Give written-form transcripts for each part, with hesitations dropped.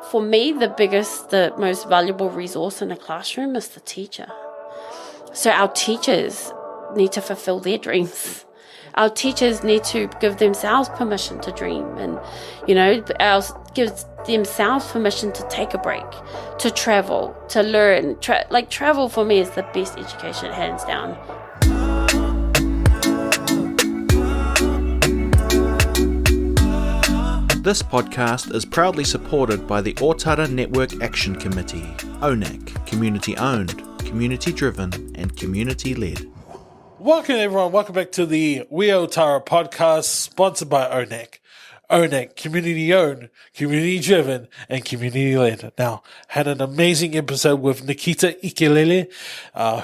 for me, the most valuable resource in a classroom is the teacher. So our teachers need to fulfill their dreams. Our teachers need to give themselves permission to dream and, give themselves permission to take a break, to travel, to learn. Travel for me is the best education, hands down. This podcast is proudly supported by the Ōtara Network Action Committee, ONAC, community-owned, community-driven and community-led. Welcome everyone, welcome back to the We Ōtara podcast, sponsored by ONAC. ONAC, community-owned, community-driven and community-led. Now, had an amazing episode with Naketa Ikihele,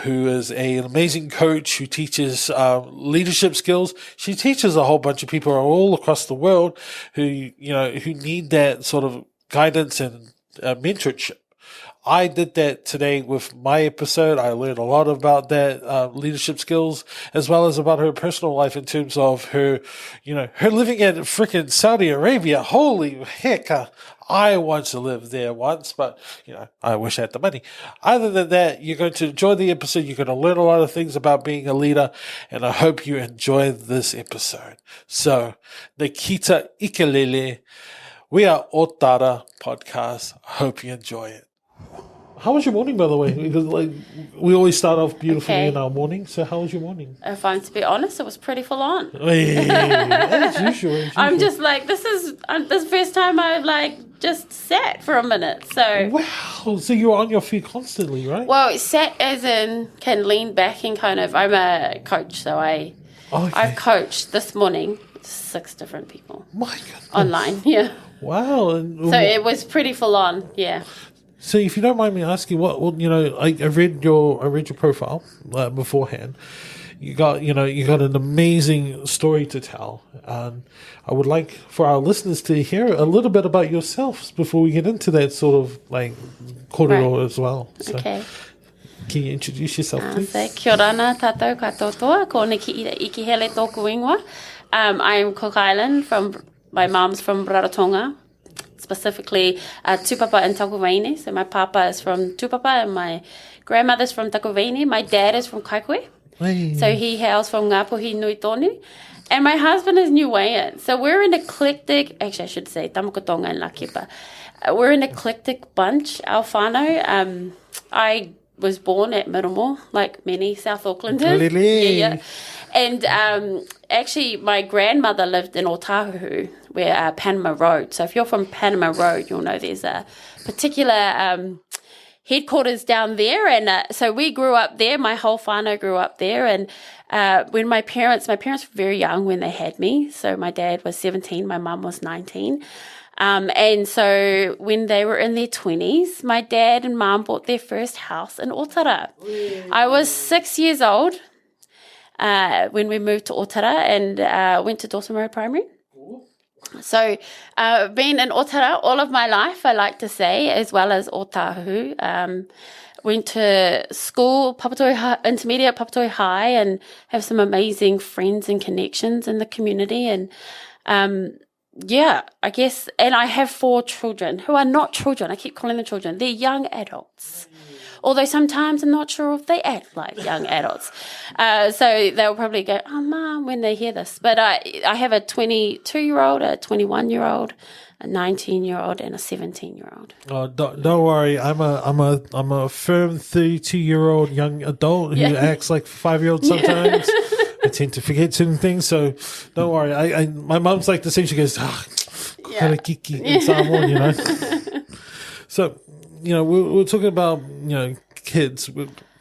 who is an amazing coach who teaches leadership skills. She teaches a whole bunch of people all across the world who need that sort of guidance and mentorship. I did that today with my episode. I learned a lot about that leadership skills, as well as about her personal life in terms of her, her living in freaking Saudi Arabia. Holy heck. I want to live there once, but, I wish I had the money. Other than that, you're going to enjoy the episode. You're going to learn a lot of things about being a leader, and I hope you enjoy this episode. So, Naketa Ikihele, We Are Ōtara podcast. I hope you enjoy it. How was your morning, by the way? Because we always start off beautifully in our morning. So how was your morning? If I'm to be honest, it was pretty full on. As usual. I'm just this is the first time I've just sat for a minute. So wow, so you're on your feet constantly, right? Well, sat as in can lean back and I'm a coach, so I've coached this morning 6 different people. My goodness. Online, yeah. Wow. So it was pretty full on, yeah. So, if you don't mind me asking, I read your profile beforehand. You got an amazing story to tell, and I would like for our listeners to hear a little bit about yourselves before we get into that sort of korero as well. So, okay. Can you introduce yourself, please? Kia ora na tātou katoa, ko Naketa Ikihele tōku ingoa. I am Cook Island, my mom's from Rarotonga. Specifically, Tupapa and Takuwaini. So my papa is from Tupapa and my grandmother's from Takuwaini. My dad is from Kaikohe. Hey. So he hails from Ngāpuhi Nui Tonu. And my husband is Niuean. So we're an eclectic, actually I should say Tamakotonga and Lakepa. We're an eclectic bunch, our whānau. I was born at Miramore, like many South Aucklanders. Yeah. And actually, my grandmother lived in Ōtara, where Panama Road. So if you're from Panama Road, you'll know there's a particular headquarters down there. And so we grew up there. My whole whānau grew up there. And when my parents were very young when they had me. So my dad was 17, my mum was 19. And so when they were in their 20s, my dad and mum bought their first house in Ōtara. I was 6 years old when we moved to Ōtara and went to Dawson Road Primary. So been in Ōtara all of my life, I like to say, as well as Ōtahu. Went to school, intermediate Papatoi High, and have some amazing friends and connections in the community. And I guess, and I have 4 children who are not children. I keep calling them children. They're young adults. Although sometimes I'm not sure if they act like young adults. So they'll probably go, oh, Mom, when they hear this. But I have a 22-year-old, a 21-year-old, a 19-year-old, and a 17-year-old. Oh, don't worry. I'm a firm 32-year-old young adult who acts like a 5-year-old sometimes. I tend to forget certain things, so don't worry. My mom's like the same. She goes, kind of kiki in Samoan, So, we're talking about, kids.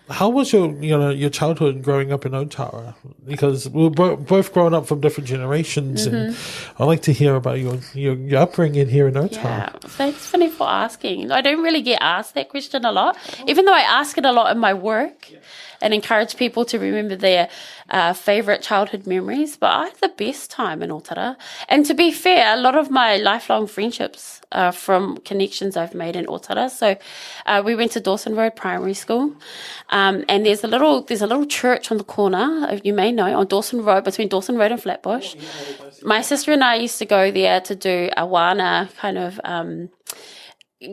How was your childhood growing up in Ōtara? Because we're both growing up from different generations, and I'd like to hear about your upbringing here in Ōtara. Yeah, thanks, Finny, for asking. I don't really get asked that question a lot, even though I ask it a lot in my work. And encourage people to remember their favourite childhood memories. But I had the best time in Ōtara. And to be fair, a lot of my lifelong friendships are from connections I've made in Ōtara. So we went to Dawson Road Primary School. And there's a little church on the corner, you may know, on Dawson Road, between Dawson Road and Flatbush. My sister and I used to go there to do a wana kind of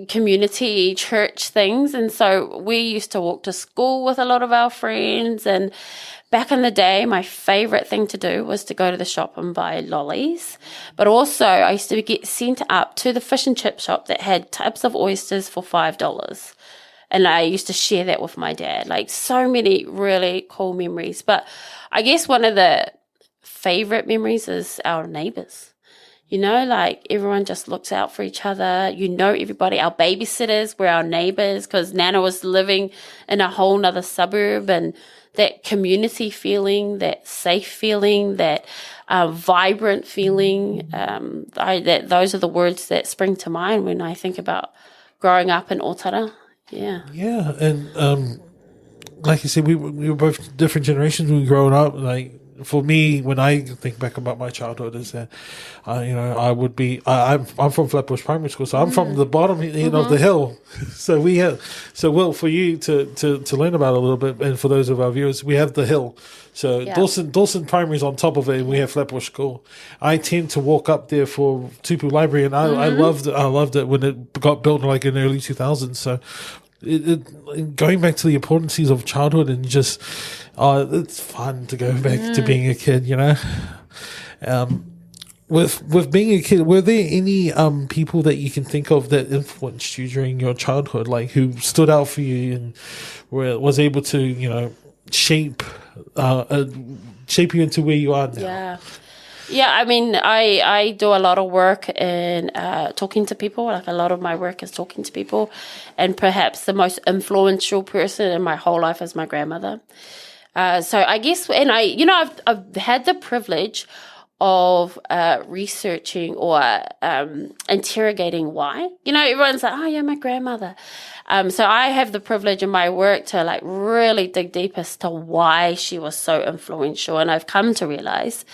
community church things. And so we used to walk to school with a lot of our friends. And back in the day, my favorite thing to do was to go to the shop and buy lollies. But also I used to get sent up to the fish and chip shop that had tubs of oysters for $5. And I used to share that with my dad. Like, so many really cool memories. But I guess one of the favorite memories is our neighbors. You know, like, everyone just looks out for each other. You know, everybody. Our babysitters were our neighbors because Nana was living in a whole nother suburb, and that community feeling, that safe feeling, that vibrant feeling, those are the words that spring to mind when I think about growing up in Ōtara. Yeah. Yeah, and like you said, we were both different generations when we were growing up. Like, for me, when I think back about my childhood, is that, I'm from Flatbush Primary School, so I'm from the bottom end of the hill. So Will, for you to learn about it a little bit, and for those of our viewers, we have the hill. So Dawson Primary is on top of it, and we have Flatbush School. I tend to walk up there for Tupu Library, and I loved it when it got built like in the early 2000s. So going back to the importances of childhood, and just it's fun to go back to being a kid, you know. With being a kid, were there any people that you can think of that influenced you during your childhood, like who stood out for you and was able to, you know, shape you into where you are now? Yeah, I mean, I do a lot of work in talking to people. Like, a lot of my work is talking to people. And perhaps the most influential person in my whole life is my grandmother. So I guess, and I've had the privilege of researching or interrogating why. You know, everyone's like, oh, yeah, my grandmother. So I have the privilege in my work to, like, really dig deep as to why she was so influential. And I've come to realize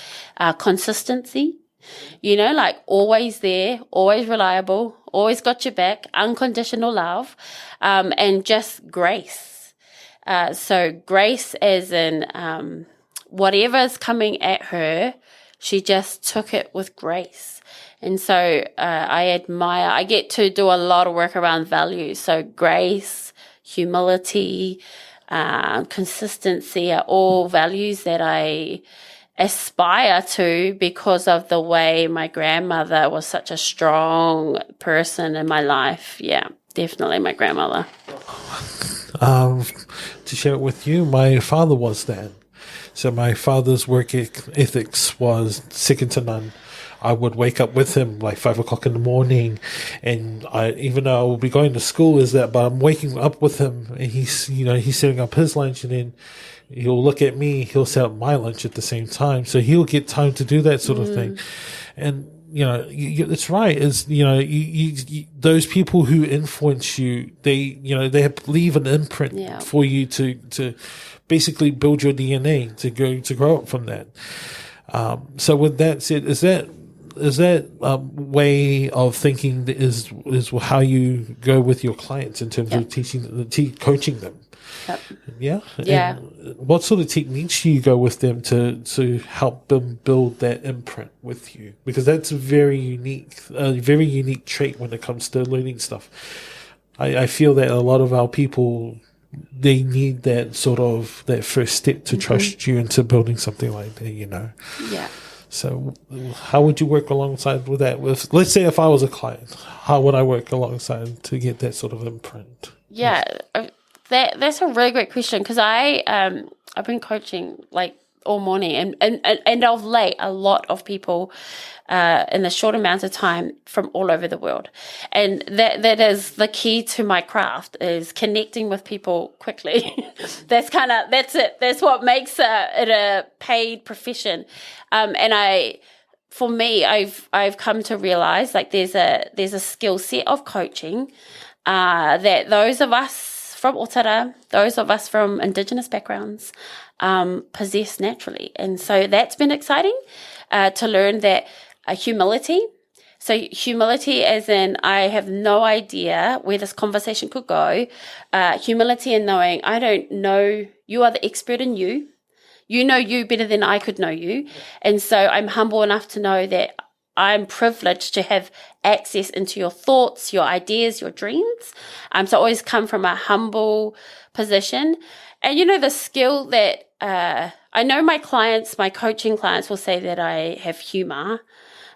consistency, you know, like, always there, always reliable, always got your back, unconditional love, and just grace. So grace as in whatever's coming at her, she just took it with grace. And so I get to do a lot of work around values. So grace, humility, consistency are all values that I aspire to because of the way my grandmother was such a strong person in my life. Yeah, definitely my grandmother. To share it with you, my father was that. So my father's work ethics was second to none. I would wake up with him like 5 o'clock in the morning, and even though I will be going to school, but I'm waking up with him, and he's setting up his lunch, and then he'll look at me, he'll set up my lunch at the same time. So he'll get time to do that sort of thing. And, you know, it's right. Is, you know, you those people who influence you, they leave an imprint for you to basically build your DNA to grow up from that. So with that said, is that way of thinking is how you go with your clients in terms of coaching them? Yep. Yeah. Yeah. And what sort of techniques do you go with them to help them build that imprint with you? Because that's a very unique trait when it comes to learning stuff. I feel that a lot of our people, they need that first step to trust you into building something like that, you know? Yeah. So how would you work alongside with that? Let's say if I was a client, how would I work alongside to get that sort of imprint? Yeah, that's a really great question, because I've been coaching like all morning and of late a lot of people in a short amount of time from all over the world, and that is the key to my craft, is connecting with people quickly. That's it. That's what makes it a paid profession. And for me, I've come to realize, like, there's a skill set of coaching that those of us from Ōtara, those of us from Indigenous backgrounds, possess naturally. And so that's been exciting to learn that humility. So humility as in, I have no idea where this conversation could go. Humility in knowing I don't know, you are the expert in you. You know you better than I could know you. And so I'm humble enough to know that I'm privileged to have access into your thoughts, your ideas, your dreams. So I always come from a humble position. And, the skill that I know my coaching clients will say that I have humor.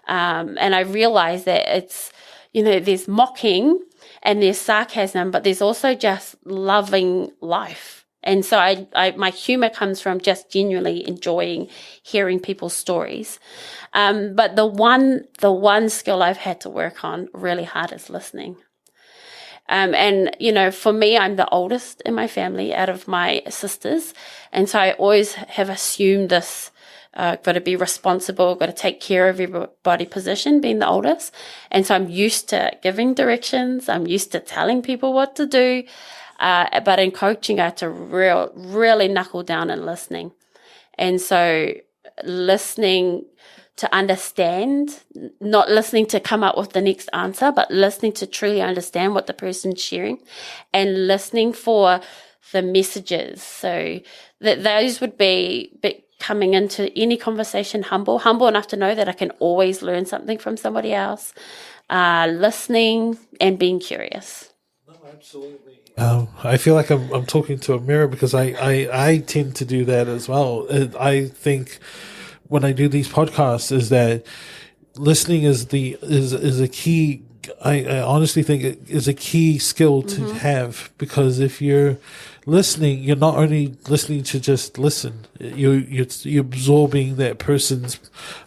And I realize that it's, there's mocking and there's sarcasm, but there's also just loving life. And so my humor comes from just genuinely enjoying hearing people's stories. But the one skill I've had to work on really hard is listening. And, for me, I'm the oldest in my family out of my sisters. And so I always have assumed this, got to be responsible, got to take care of everybody position, being the oldest. And so I'm used to giving directions. I'm used to telling people what to do. But in coaching, I had to really knuckle down in listening. And so listening to understand, not listening to come up with the next answer, but listening to truly understand what the person's sharing and listening for the messages. So that those would be coming into any conversation humble enough to know that I can always learn something from somebody else, listening and being curious. No, absolutely. I feel like I'm talking to a mirror because I tend to do that as well. I think when I do these podcasts is that listening is a key. I honestly think it is a key skill to have, because if you're listening, you're not only listening to just listen, you're absorbing that person's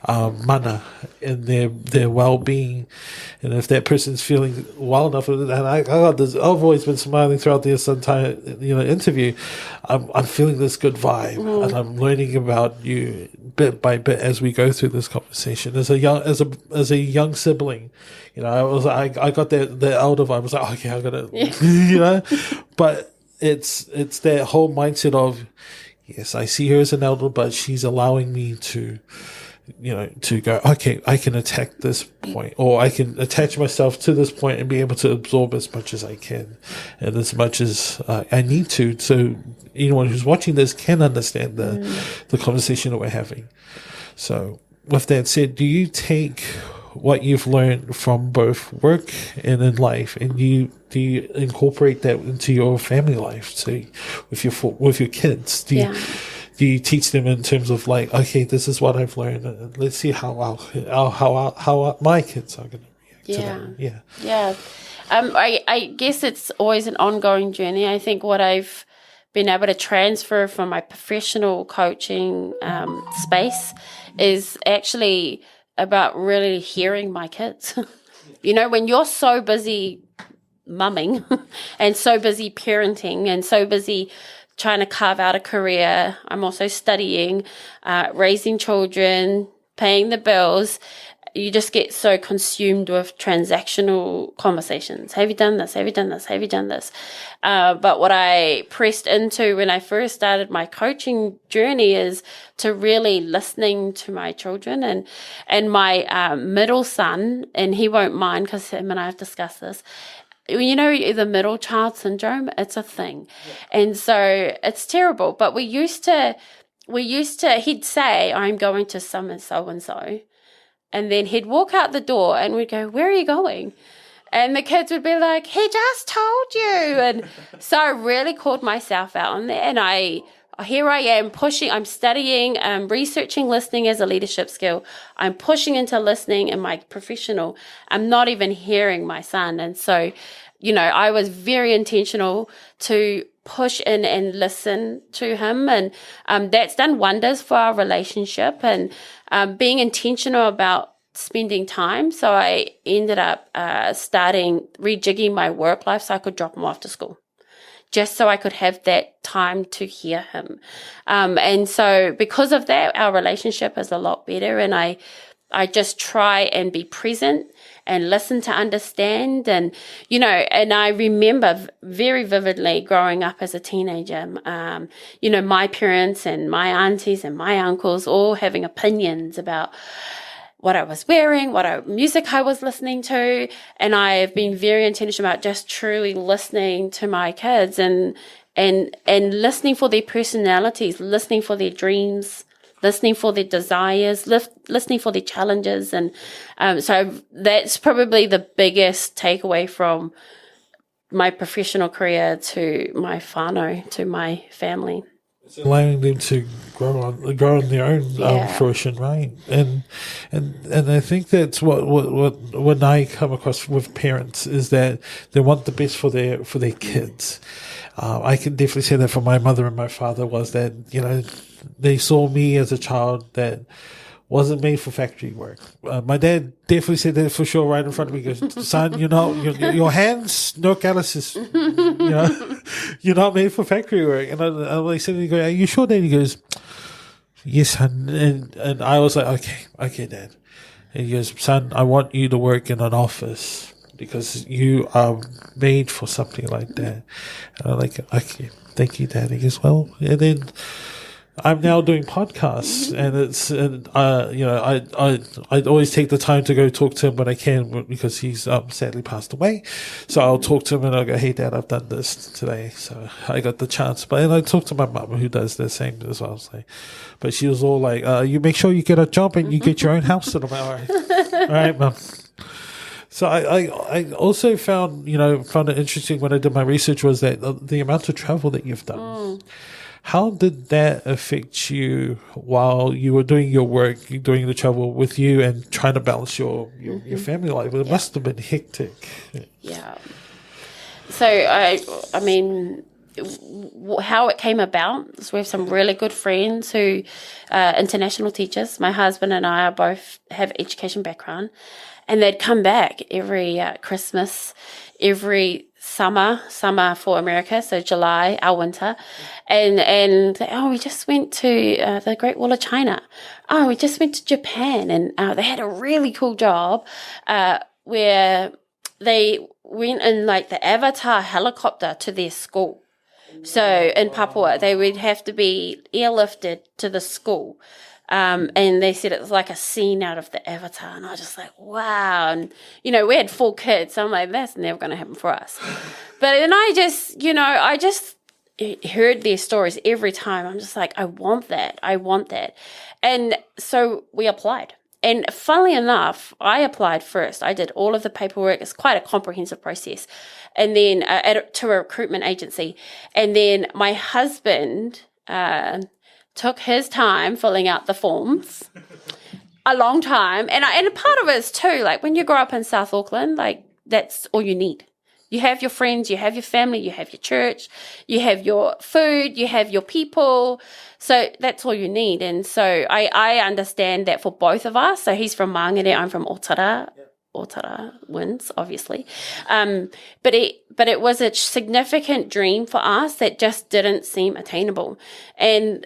mana and their well-being. And if that person's feeling well enough, and I've always been smiling throughout this entire interview. I'm feeling this good vibe, and I'm learning about you bit by bit as we go through this conversation. As a young sibling, I got the elder vibe. I was like, okay, I gotta, but it's that whole mindset of, yes, I see her as an elder, but she's allowing me to go, okay, I can attack this point, or I can attach myself to this point and be able to absorb as much as I can and as much as I need to, so anyone who's watching this can understand the conversation that we're having. So with that said, do you take what you've learned from both work and in life, and do you incorporate that into your family life? So with your kids, do you teach them in terms of like, okay, this is what I've learned, and let's see how my kids are going to react to that? Yeah. I guess it's always an ongoing journey. I think what I've been able to transfer from my professional coaching space is actually about really hearing my kids. When you're so busy mumming and so busy parenting and so busy trying to carve out a career, I'm also studying, raising children, paying the bills. You just get so consumed with transactional conversations. Have you done this? Have you done this? Have you done this? But what I pressed into when I first started my coaching journey is to really listening to my children and my middle son, and he won't mind because him and I have discussed this. The middle child syndrome, it's a thing. Yeah. And so it's terrible. But we used to, he'd say, I'm going to so-and-so. And then he'd walk out the door and we'd go, where are you going? And the kids would be like, he just told you. And so I really called myself out on that. And here I am pushing, I'm studying, researching listening as a leadership skill. I'm pushing into listening in my professional. I'm not even hearing my son. And so, I was very intentional to push in and listen to him. And that's done wonders for our relationship and being intentional about spending time. So I ended up rejigging my work life so I could drop him off to school, just so I could have that time to hear him. And so because of that, our relationship is a lot better. And I just try and be present and listen to understand. And, and I remember very vividly growing up as a teenager, my parents and my aunties and my uncles all having opinions about what I was wearing, what music I was listening to. And I've been very intentional about just truly listening to my kids and listening for their personalities, listening for their dreams, listening for their desires, listening for their challenges. And so that's probably the biggest takeaway from my professional career to my whānau, to my family. It's allowing them to grow on their own fruition, right? And I think that's what when I come across with parents is that they want the best for their kids. I can definitely say that for my mother and my father was that, you know, they saw me as a child that wasn't made for factory work. My dad definitely said that for sure right in front of me. He goes, son, your hands, no calluses. You know, you're not made for factory work. And I said, he goes, are you sure, Dad? He goes, yes, son. And I was like, okay, Dad. And he goes, son, I want you to work in an office because you are made for something like that. And I'm like, okay, thank you, Dad. He goes, well, and then I'm now doing podcasts, and I always take the time to go talk to him when I can because he's sadly passed away. So I'll talk to him and I'll go, hey, Dad, I've done this today. So I got the chance. And I talk to my mum who does the same as well. But she was all like, you make sure you get a job and you get your own house. And I'm like, all right, Mum. So I also found it interesting when I did my research was that the amount of travel that you've done. How did that affect you while you were doing your work, doing the travel with you and trying to balance your family life? It must have been hectic. Yeah. So, I mean, how it came about is we have some really good friends who are international teachers. My husband and I both have education background. And they'd come back every Christmas, every summer for America, so July, our winter, and we just went to the Great Wall of China. We just went to Japan, and they had a really cool job where they went in like the Avatar helicopter to their school. So in Papua, they would have to be airlifted to the school. And they said it was like a scene out of the Avatar. And I was just like, wow. And, we had 4 kids. So I'm like, that's never going to happen for us. But then I just heard their stories every time. I'm just like, I want that. And so we applied. And funnily enough, I applied first. I did all of the paperwork. It's quite a comprehensive process. And then to a recruitment agency. And then my husband took his time filling out the forms, a long time. And part of it is too, like when you grow up in South Auckland, like that's all you need. You have your friends, you have your family, you have your church, you have your food, you have your people. So that's all you need. And so I understand that for both of us. So he's from Mangere, I'm from Ōtara. Yep. Ōtara wins, obviously. But it was a significant dream for us that just didn't seem attainable. And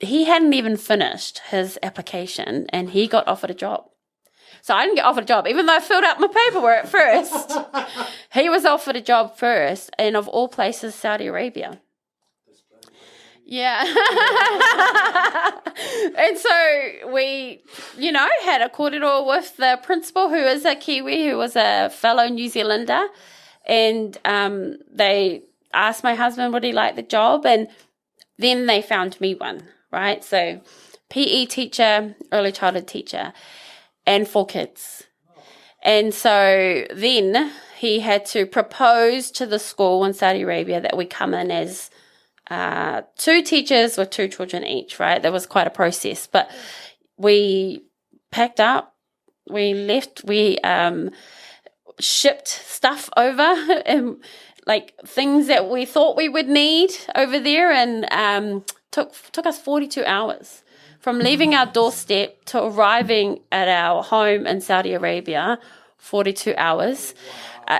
he hadn't even finished his application and he got offered a job. So I didn't get offered a job, even though I filled out my paperwork first. He was offered a job first, and of all places, Saudi Arabia. Yeah. And so we, had a kōrero with the principal, who is a Kiwi, who was a fellow New Zealander. And they asked my husband, would he like the job? And then they found me one, right? So PE teacher, early childhood teacher, and 4 kids. And so then he had to propose to the school in Saudi Arabia that we come in as 2 teachers with 2 children each, right? That was quite a process. But we packed up, we left, we shipped stuff over, and like things that we thought we would need over there, and took us 42 hours. From leaving our doorstep to arriving at our home in Saudi Arabia, 42 hours.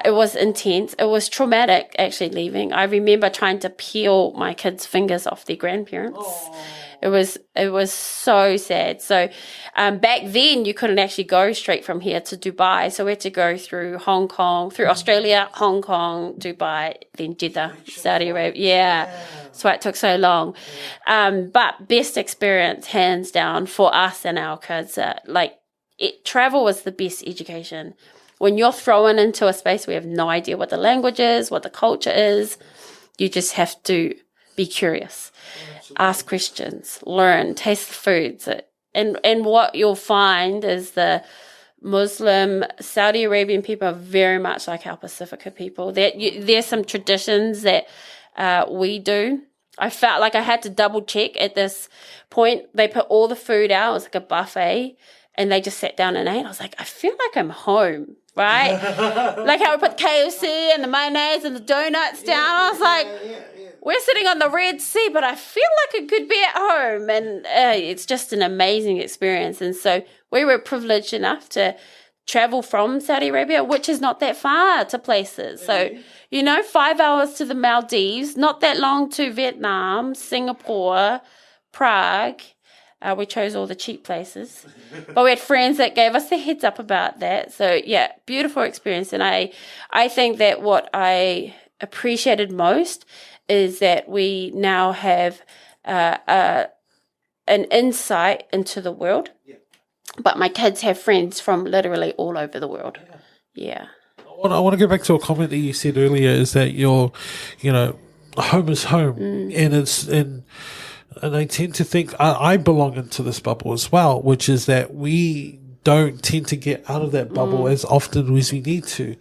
It was intense. It was traumatic, actually, leaving. I remember trying to peel my kids' fingers off their grandparents. Aww. It was so sad. So back then, you couldn't actually go straight from here to Dubai. So we had to go through Hong Kong, through Australia, Hong Kong, Dubai, then Jeddah, Saudi Arabia. Yeah. That's why it took so long. But best experience, hands down, for us and our kids. Travel was the best education. When you're thrown into a space where you have no idea what the language is, what the culture is, you just have to be curious. ask questions, learn, taste the foods. And what you'll find is the Muslim Saudi Arabian people are very much like our Pacifica people. There's some traditions that we do. I felt like I had to double check at this point. They put all the food out. It was like a buffet, and they just sat down and ate. I was like, I feel like I'm home, right? Like how we put KFC and the mayonnaise and the donuts down. I was like, we're sitting on the Red Sea, but I feel like it could be at home. And it's just an amazing experience. And so we were privileged enough to travel from Saudi Arabia, which is not that far to places. So, 5 hours to the Maldives, not that long to Vietnam, Singapore, Prague. We chose all the cheap places. But we had friends that gave us the heads up about that. So, yeah, beautiful experience. And I think that what I appreciated most is that we now have an insight into the world. Yeah. But my kids have friends from literally all over the world. Yeah. I want to go back to a comment that you said earlier, is that home is home. And I tend to think I belong into this bubble as well, which is that we don't tend to get out of that bubble as often as we need to.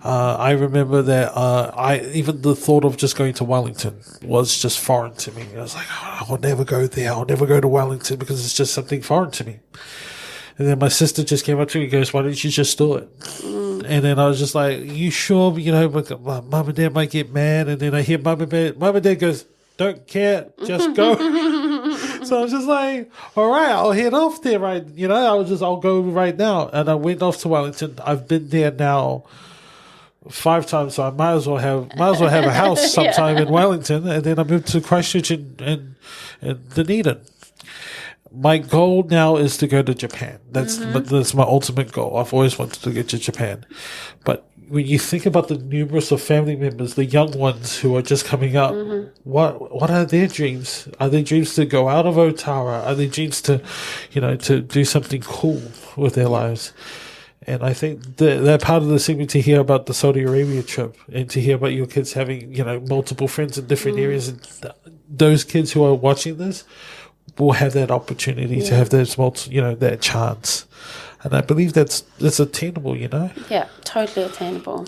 I remember that even the thought of just going to Wellington was just foreign to me. I was like, I'll never go there. I'll never go to Wellington because it's just something foreign to me. And then my sister just came up to me and goes, why don't you just do it? And then I was just like, you sure? Mum and Dad might get mad. And then I hear Mum and Dad goes, don't care, just go. So I was just like, all right, I'll head off there, right? I'll go right now. And I went off to Wellington. I've been there now 5 times, so I might as well have a house sometime in Wellington. And then I moved to Christchurch and Dunedin. My goal now is to go to Japan. That's my ultimate goal. I've always wanted to get to Japan. But when you think about the numerous of family members, the young ones who are just coming up, what are their dreams? Are their dreams to go out of Ōtara? Are their dreams to do something cool with their lives? And I think that part of the segment to hear about the Saudi Arabia trip and to hear about your kids having, multiple friends in different areas, and those kids who are watching this will have that opportunity to have that chance. And I believe that's attainable, Yeah, totally attainable.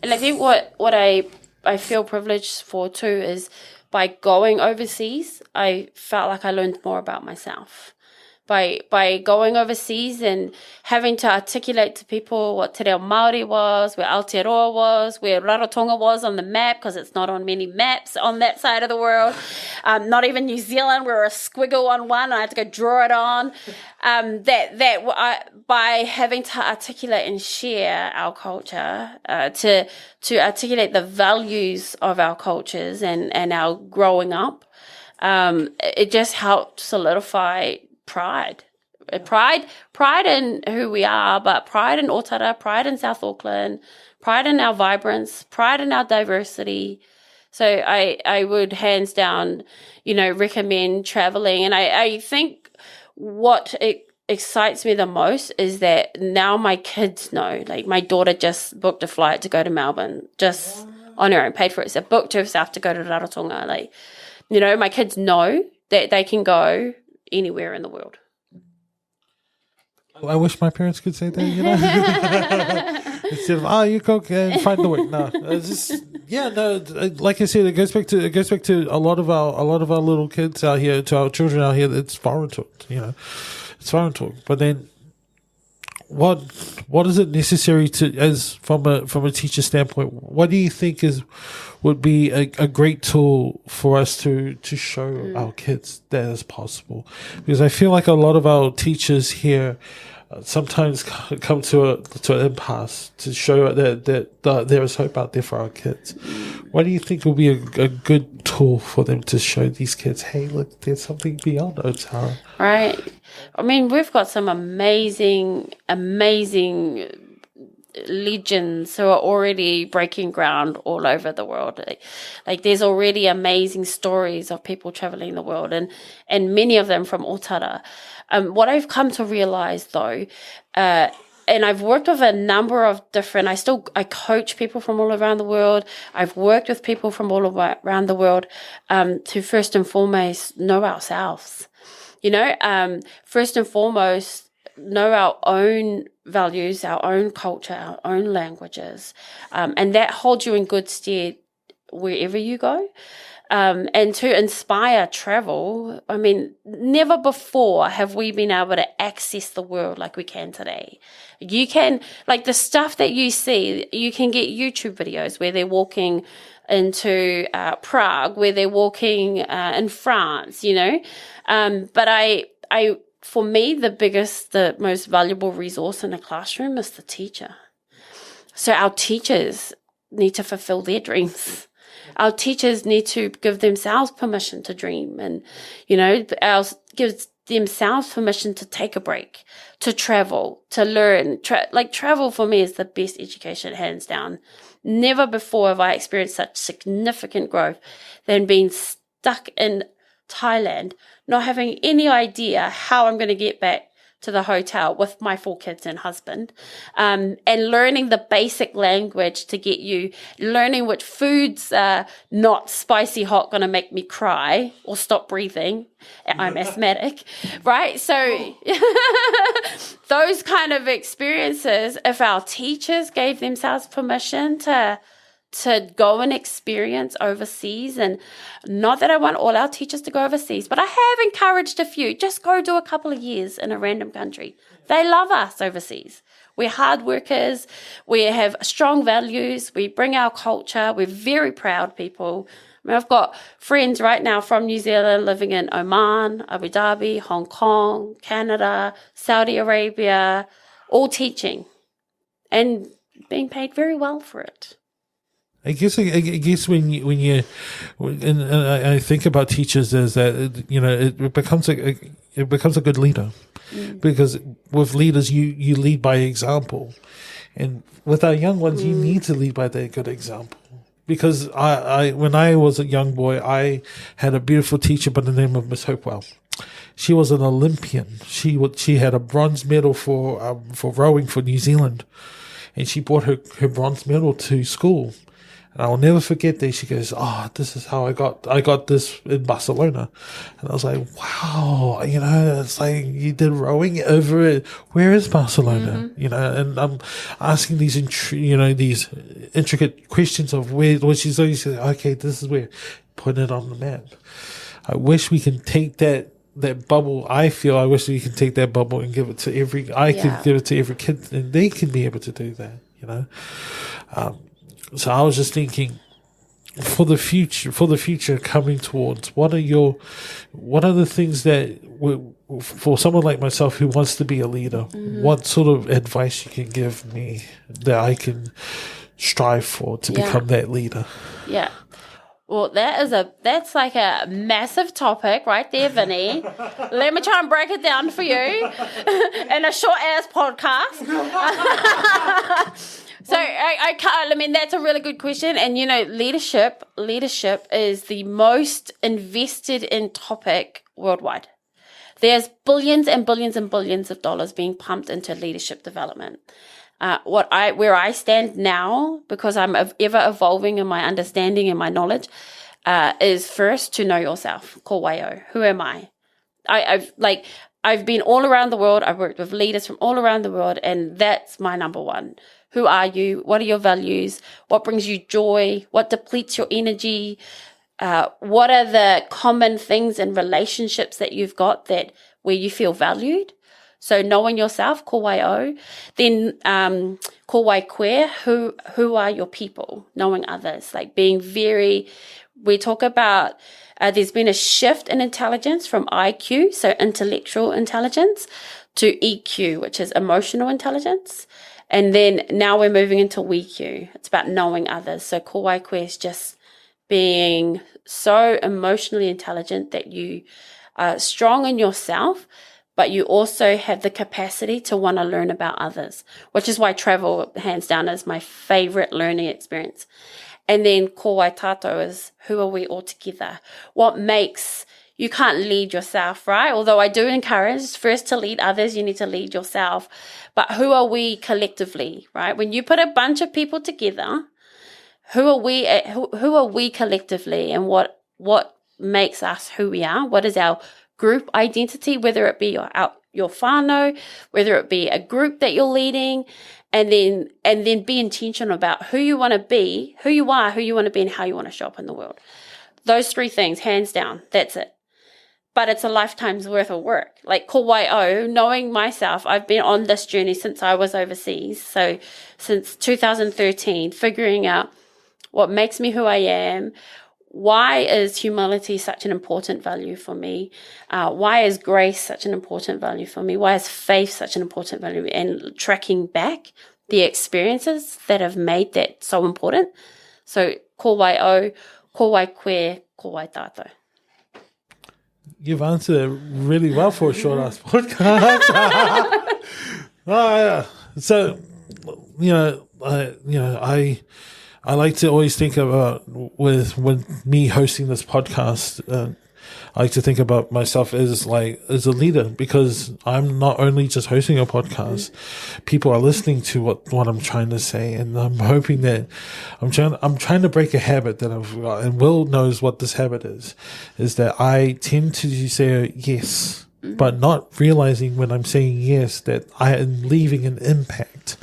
And I think what I feel privileged for too is by going overseas, I felt like I learned more about myself. By going overseas and having to articulate to people what Te Reo Māori was, where Aotearoa was, where Rarotonga was on the map, because it's not on many maps on that side of the world. Not even New Zealand, we're a squiggle on one, and I had to go draw it on. By having to articulate and share our culture, to articulate the values of our cultures and our growing up, it just helped solidify pride in who we are, but pride in Ōtara, pride in South Auckland, pride in our vibrance, pride in our diversity. So I would hands down, recommend traveling. And I think what excites me the most is that now my kids know, like my daughter just booked a flight to go to Melbourne, just on her own, paid for it. So booked herself to go to Rarotonga. My kids know that they can go anywhere in the world. I wish my parents could say that, instead of you go and find the way. No, it's just like I said, it goes back to a lot of our little kids out here, to our children out here. It's foreign talk, it's foreign talk. But then, what is it necessary to, as from a teacher standpoint? What do you think would be a great tool for us to show our kids that is possible? Because I feel like a lot of our teachers here sometimes come to an impasse to show that there is hope out there for our kids. What do you think will be a good tool for them to show these kids, hey, look, there's something beyond Ōtara? Right. I mean, we've got some amazing legends who are already breaking ground all over the world. Like there's already amazing stories of people traveling the world, and many of them from Ōtara. What I've come to realize though, and I've worked with a number of different, I coach people from all around the world. I've worked with people from all around the world to first and foremost know ourselves. First and foremost, know our own values, our own culture, our own languages. And that holds you in good stead wherever you go. And to inspire travel, I mean, never before have we been able to access the world like we can today. You can, like the stuff that you see, you can get YouTube videos where they're walking into Prague, where they're walking in France, But for me, the most valuable resource in a classroom is the teacher. So our teachers need to fulfill their dreams. Our teachers need to give themselves permission to dream and, give themselves permission to take a break, to travel, to learn. Travel for me is the best education, hands down. Never before have I experienced such significant growth than being stuck in Thailand, not having any idea how I'm going to get back to the hotel with my 4 kids and husband, and learning the basic language to get you, learning which foods are not spicy hot going to make me cry or stop breathing. I'm asthmatic, right? So those kind of experiences, if our teachers gave themselves permission to go and experience overseas, and not that I want all our teachers to go overseas, but I have encouraged a few, just go do a couple of years in a random country. They love us overseas. We're hard workers. We have strong values. We bring our culture. We're very proud people. I mean, I've got friends right now from New Zealand living in Oman, Abu Dhabi, Hong Kong, Canada, Saudi Arabia, all teaching and being paid very well for it. I guess when you I think about teachers is that it becomes a good leader, because with leaders you lead by example, and with our young ones you need to lead by that good example. Because I when I was a young boy, I had a beautiful teacher by the name of Miss Hopewell. She was an Olympian. She had a bronze medal for rowing for New Zealand, and she brought her bronze medal to school. And I will never forget that. She goes, this is how I got this in Barcelona. And I was like, wow, it's like you did rowing over it. Where is Barcelona? And I'm asking these intricate questions of where she's always saying, okay, this is where, put it on the map. I wish we can take that bubble. I wish we can take that bubble and give it to could give it to every kid, and they can be able to do that, So I was just thinking, for the future coming towards, what are the things that for someone like myself who wants to be a leader, what sort of advice you can give me that I can strive for to become that leader? Yeah. Well, that's like a massive topic right there, Vinny. Let me try and break it down for you in a short-ass podcast. So I mean, that's a really good question. And, leadership is the most invested in topic worldwide. There's billions and billions and billions of dollars being pumped into leadership development. Where I stand now, because I'm ever evolving in my understanding and my knowledge, is first to know yourself. Ko waio. Who am I? I've been all around the world. I've worked with leaders from all around the world, and that's my number one. Who are you? What are your values? What brings you joy? What depletes your energy? What are the common things and relationships that you've got where you feel valued? So knowing yourself, ko waio. Then ko wai koe, who are your people? Knowing others, like being we talk about, there's been a shift in intelligence from IQ, so intellectual intelligence, to EQ, which is emotional intelligence. And then now we're moving into WeQ. It's about knowing others. So ko wai koe is just being so emotionally intelligent that you are strong in yourself, but you also have the capacity to want to learn about others, which is why travel, hands down, is my favorite learning experience. And then ko wai tātou is, who are we all together? What makes you can't lead yourself, right? Although I do encourage first to lead others, you need to lead yourself. But who are we collectively, right? When you put a bunch of people together, who are we collectively, and what makes us who we are? What is our group identity, whether it be your whānau, whether it be a group that you're leading, and then be intentional about who you want to be, who you are, who you want to be, and how you want to show up in the world. Those 3 things, hands down, that's it. But it's a lifetime's worth of work. Like ko wai'o, knowing myself, I've been on this journey since I was overseas. So since 2013, figuring out what makes me who I am. Why is humility such an important value for me? Why is grace such an important value for me? Why is faith such an important value? And tracking back the experiences that have made that so important. So ko wai'o, ko wai koe, ko wai tātou. You've answered it really well for a short-ass podcast. So, I like to always think about when me hosting this podcast. I like to think about myself as a leader, because I'm not only just hosting a podcast. People are listening to what I'm trying to say, and I'm hoping that I'm trying to break a habit that I've got, and Will knows what this habit is that I tend to say yes, but not realizing when I'm saying yes that I am leaving an impact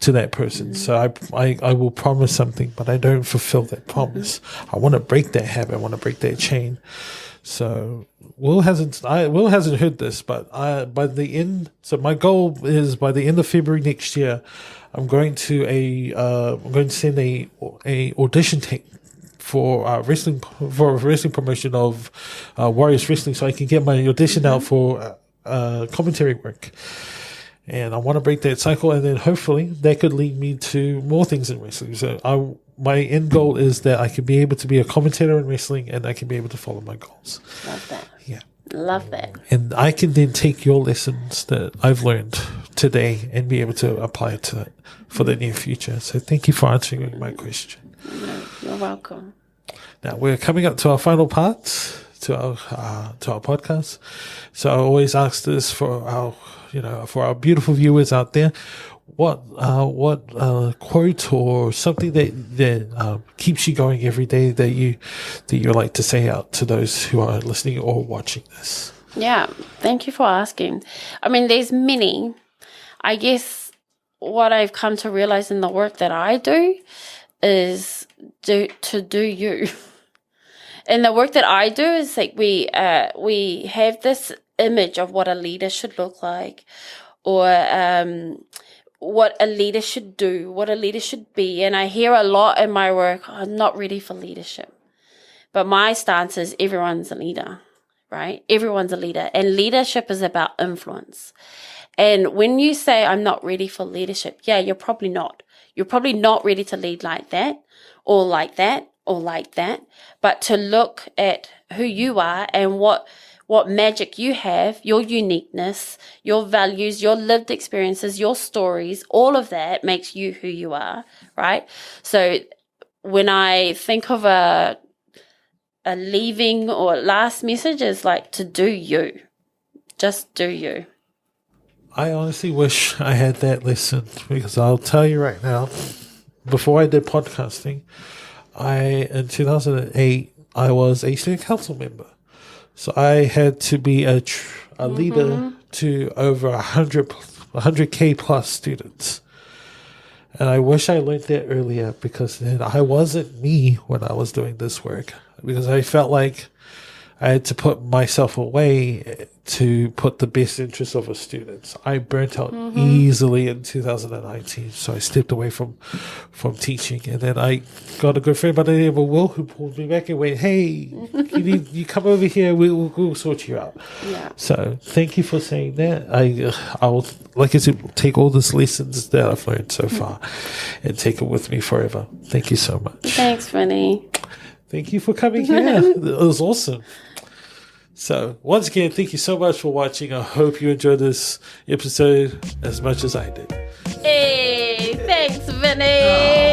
to that person. So I will promise something, but I don't fulfill that promise. I want to break that habit. I want to break that chain. So Will hasn't heard this, but my goal is by the end of February next year, I'm going to send a audition tape for wrestling promotion of Warriors Wrestling, so I can get my audition out for commentary work. And I want to break that cycle, and then hopefully that could lead me to more things in wrestling. So my end goal is that I can be able to be a commentator in wrestling, and I can be able to follow my goals. Love that. Yeah. Love that. And I can then take your lessons that I've learned today and be able to apply it to it for the near future. So thank you for answering my question. No, you're welcome. Now we're coming up to our final part to our podcast. So I always ask this for our beautiful viewers out there. What quote or something that keeps you going every day that you like to say out to those who are listening or watching this? Yeah, thank you for asking. I mean, there's many. I guess what I've come to realize in the work that I do is to do you. And the work that I do is like we have this image of what a leader should look like, or what a leader should do, what a leader should be. And I hear a lot in my work, I'm not ready for leadership. But my stance is everyone's a leader, right? Everyone's a leader. And leadership is about influence. And when you say, I'm not ready for leadership, yeah, you're probably not. You're probably not ready to lead like that, or like that, or like that. But to look at who you are and what magic you have, your uniqueness, your values, your lived experiences, your stories, all of that makes you who you are, right? So when I think of a leaving or last message, is like to do you. Just do you. I honestly wish I had that lesson, because I'll tell you right now, before I did podcasting, in 2008, I was a student council member. So I had to be a leader to over 100K plus students. And I wish I learned that earlier, because then I wasn't me when I was doing this work, because I felt like I had to put myself away to put the best interests of a student. I burnt out easily in 2019, so I stepped away from teaching. And then I got a good friend by the name of Will, who pulled me back and went, "Hey, you come over here. We'll sort you out." Yeah. So thank you for saying that. I will, like I said, take all these lessons that I've learned so far and take it with me forever. Thank you so much. Thanks, Vinny. Thank you for coming here. It was awesome. So, once again, thank you so much for watching. I hope you enjoyed this episode as much as I did. Hey, thanks, Vinny.